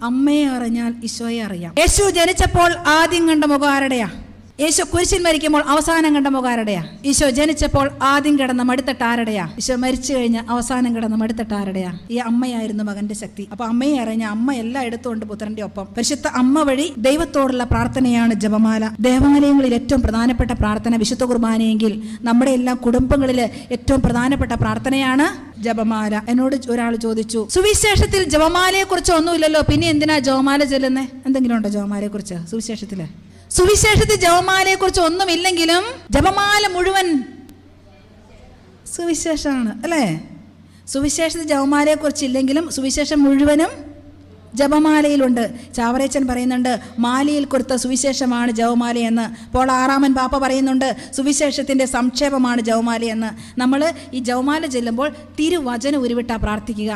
അമ്മയെ അറിഞ്ഞാൽ ഈശോയെ അറിയാം. യേശു ജനിച്ചപ്പോൾ ആദ്യം കണ്ട മുഖം ആരുടെയാ? യേശു കുരിശിൽ മരിക്കുമ്പോൾ അവസാനം കണ്ട മുഖം ആരുടെയാ? ഈശോ ജനിച്ചപ്പോൾ ആദ്യം കിടന്ന മടുത്തട്ട് ആരുടെയാ? ഈശോ മരിച്ചു കഴിഞ്ഞ അവസാനം കിടന്ന മടുത്തട്ട് ആരുടെയാ? ഈ അമ്മയായിരുന്നു മകന്റെ ശക്തി. അപ്പൊ അമ്മയെ അറിഞ്ഞ അമ്മ എല്ലാം എടുത്തുകൊണ്ട് പുത്രന്റെ ഒപ്പം. പരിശുദ്ധ അമ്മ വഴി ദൈവത്തോടുള്ള പ്രാർത്ഥനയാണ് ജപമാല. ദേവാലയങ്ങളിൽ ഏറ്റവും പ്രധാനപ്പെട്ട പ്രാർത്ഥന വിശുദ്ധ കുർബാനയെങ്കിൽ നമ്മുടെ എല്ലാ കുടുംബങ്ങളിൽ ഏറ്റവും പ്രധാനപ്പെട്ട പ്രാർത്ഥനയാണ് ജപമാല. എന്നോട് ഒരാൾ ചോദിച്ചു, സുവിശേഷത്തിൽ ജപമാലയെ കുറിച്ച് ഒന്നുമില്ലല്ലോ, പിന്നെ എന്തിനാ ജപമാല ചൊല്ലുന്നേ? എന്തെങ്കിലും ഉണ്ടോ ജപമാലയെ കുറിച്ച് സുവിശേഷത്തില്? സുവിശേഷത്തിൽ ജപമാലയെ കുറിച്ച് ഒന്നുമില്ലെങ്കിലും ജപമാല മുഴുവൻ സുവിശേഷമാണ് അല്ലേ? സുവിശേഷത്തിൽ ജപമാലയെ കുറിച്ച് ഇല്ലെങ്കിലും സുവിശേഷം മുഴുവനും ജപമാലയിലുണ്ട്. ചാവറേച്ചൻ പറയുന്നുണ്ട്, മാലയിൽ കൊടുത്ത സുവിശേഷമാണ് ജപമാലയെന്ന്. പോൾ ആറാമൻ പാപ്പ പറയുന്നുണ്ട്, സുവിശേഷത്തിൻ്റെ സംക്ഷേപമാണ് ജപമാലയെന്ന്. നമ്മൾ ഈ ജപമാല ചെല്ലുമ്പോൾ തിരുവചനം ഉരുവിട്ടാ പ്രാർത്ഥിക്കുക.